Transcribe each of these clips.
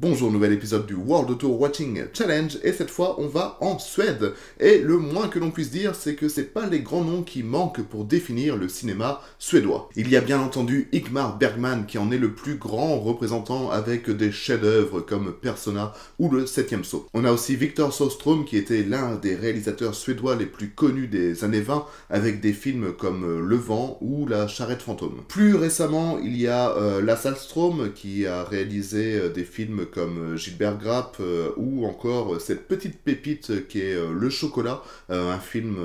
Bonjour, nouvel épisode du World Tour Watching Challenge, et cette fois on va en Suède. Et le moins que l'on puisse dire, c'est que c'est pas les grands noms qui manquent pour définir le cinéma suédois. Il y a bien entendu Ingmar Bergman qui en est le plus grand représentant avec des chefs-d'œuvre comme Persona ou Le Septième Saut. On a aussi Victor Sjöström qui était l'un des réalisateurs suédois les plus connus des années 20 avec des films comme Le Vent ou La Charrette fantôme. Plus récemment, il y a Lasse Hallström qui a réalisé des films comme Gilbert Grape ou encore cette petite pépite qui est Le Chocolat, un film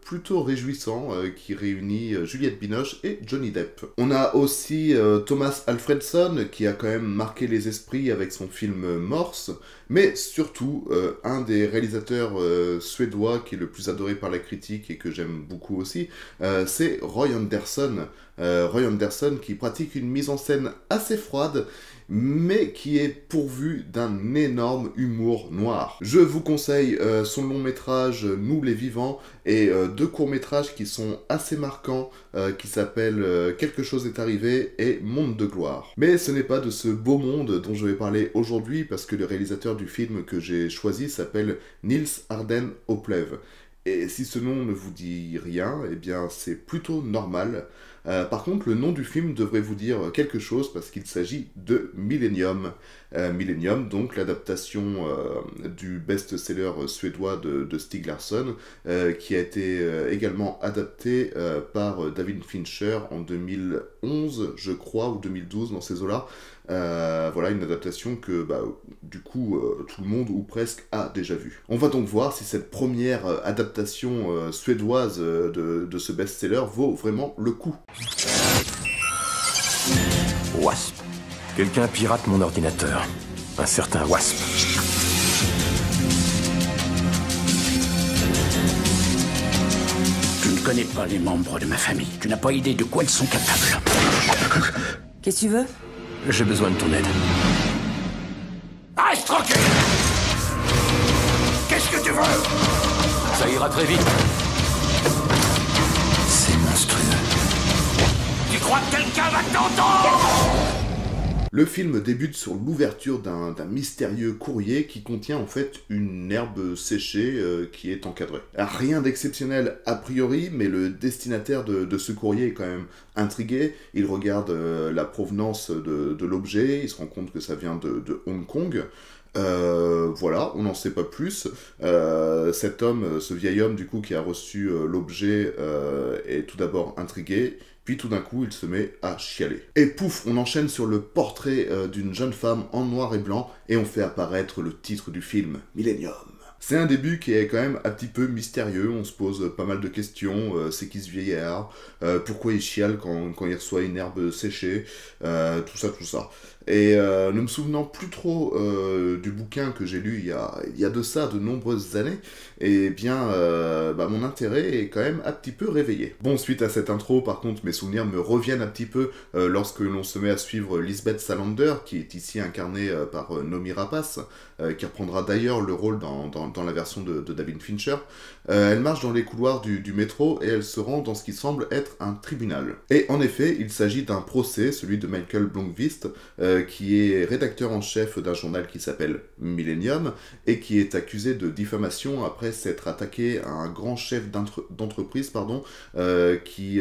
plutôt réjouissant qui réunit Juliette Binoche et Johnny Depp. On a aussi Thomas Alfredson qui a quand même marqué les esprits avec son film Morse, mais surtout un des réalisateurs suédois qui est le plus adoré par la critique et que j'aime beaucoup aussi, c'est Roy Andersson. Roy Andersson qui pratique une mise en scène assez froide, mais qui est pourvu d'un énorme humour noir. Je vous conseille son long métrage Nous les vivants et deux courts métrages qui sont assez marquants, qui s'appellent Quelque chose est arrivé et Monde de gloire. Mais ce n'est pas de ce beau monde dont je vais parler aujourd'hui, parce que le réalisateur du film que j'ai choisi s'appelle Nils Arden Oplev. Et si ce nom ne vous dit rien, eh bien c'est plutôt normal. Par contre, le nom du film devrait vous dire quelque chose parce qu'il s'agit de Millennium. Millennium, donc l'adaptation du best-seller suédois de Stieg Larsson, qui a été également adapté par David Fincher en 2011, je crois, ou 2012, dans ces eaux-là. Voilà, une adaptation que, du coup, tout le monde, ou presque, a déjà vue. On va donc voir si cette première adaptation suédoise de ce best-seller vaut vraiment le coup. Wasp. Quelqu'un pirate mon ordinateur. Un certain Wasp. Tu ne connais pas les membres de ma famille. Tu n'as pas idée de quoi ils sont capables. Qu'est-ce que tu veux? J'ai besoin de ton aide. Reste tranquille! Qu'est-ce que tu veux? Ça ira très vite. C'est monstrueux. Tu crois que quelqu'un va t'entendre? Le film débute sur l'ouverture d'un mystérieux courrier qui contient en fait une herbe séchée qui est encadrée. Rien d'exceptionnel a priori, mais le destinataire de ce courrier est quand même intrigué. Il regarde la provenance de l'objet, il se rend compte que ça vient de Hong Kong. Voilà, on n'en sait pas plus. Cet homme, ce vieil homme du coup qui a reçu l'objet est tout d'abord intrigué, puis tout d'un coup il se met à chialer. Et pouf, on enchaîne sur le portrait d'une jeune femme en noir et blanc et on fait apparaître le titre du film, Millennium. C'est un début qui est quand même un petit peu mystérieux, on se pose pas mal de questions, c'est qui ce vieillard, pourquoi il chiale quand il reçoit une herbe séchée, tout ça. Et ne me souvenant plus trop du bouquin que j'ai lu il y a de ça de nombreuses années, et bien mon intérêt est quand même un petit peu réveillé. Bon, suite à cette intro, par contre, mes souvenirs me reviennent un petit peu lorsque l'on se met à suivre Lisbeth Salander, qui est ici incarnée par Noomi Rapace, qui reprendra d'ailleurs le rôle dans la version de David Fincher. Elle marche dans les couloirs du métro et elle se rend dans ce qui semble être un tribunal. Et en effet, il s'agit d'un procès, celui de Michael Blomqvist, qui est rédacteur en chef d'un journal qui s'appelle Millennium et qui est accusé de diffamation après s'être attaqué à un grand chef d'entreprise qui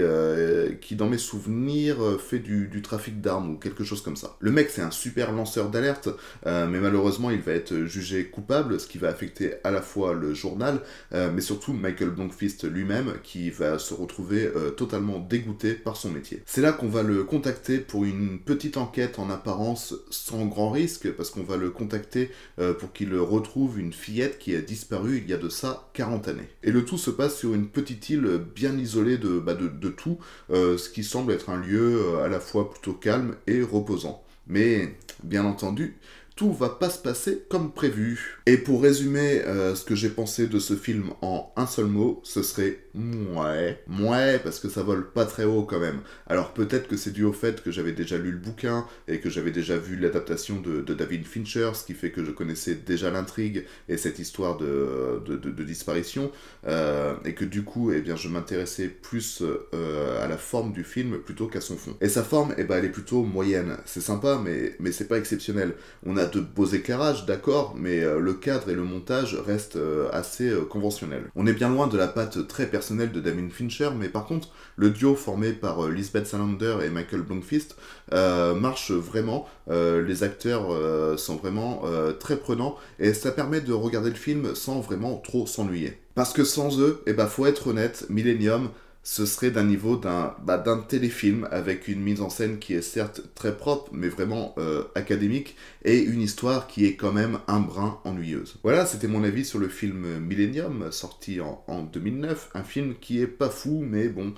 dans mes souvenirs fait du trafic d'armes ou quelque chose comme ça. Le mec c'est un super lanceur d'alerte, mais malheureusement il va être jugé coupable, ce qui va affecter à la fois le journal, mais surtout Michael Blomqvist lui-même qui va se retrouver totalement dégoûté par son métier. C'est là qu'on va le contacter pour une petite enquête en apparence sans grand risque, parce qu'on va le contacter pour qu'il retrouve une fillette qui a disparu il y a de ça 40 années. Et le tout se passe sur une petite île bien isolée de tout, ce qui semble être un lieu à la fois plutôt calme et reposant. Mais, bien entendu, tout va pas se passer comme prévu. Et pour résumer ce que j'ai pensé de ce film en un seul mot, ce serait Ouais, parce que ça vole pas très haut quand même. Alors peut-être que c'est dû au fait que j'avais déjà lu le bouquin et que j'avais déjà vu l'adaptation de David Fincher, ce qui fait que je connaissais déjà l'intrigue et cette histoire de disparition, et que du coup, eh bien, je m'intéressais plus à la forme du film plutôt qu'à son fond. Et sa forme, eh ben, elle est plutôt moyenne. C'est sympa, mais c'est pas exceptionnel. On a de beaux éclairages, d'accord, mais le cadre et le montage restent assez conventionnels. On est bien loin de la patte très personnelle de David Fincher, mais par contre, le duo formé par Lisbeth Salander et Michael Blomqvist marche vraiment. Les acteurs sont vraiment très prenants et ça permet de regarder le film sans vraiment trop s'ennuyer. Parce que sans eux, eh ben, faut être honnête, Millennium, ce serait d'un niveau d'un téléfilm avec une mise en scène qui est certes très propre, mais vraiment académique, et une histoire qui est quand même un brin ennuyeuse. Voilà, c'était mon avis sur le film Millennium, sorti en 2009, un film qui est pas fou, mais bon,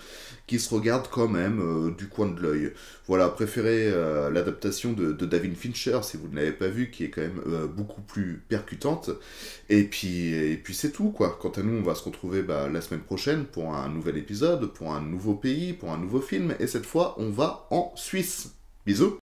qui se regarde quand même du coin de l'œil. Voilà, préférez l'adaptation de David Fincher, si vous ne l'avez pas vu, qui est quand même beaucoup plus percutante, et puis c'est tout, quoi. Quant à nous, on va se retrouver la semaine prochaine pour un nouvel épisode, pour un nouveau pays, pour un nouveau film, et cette fois, on va en Suisse. Bisous!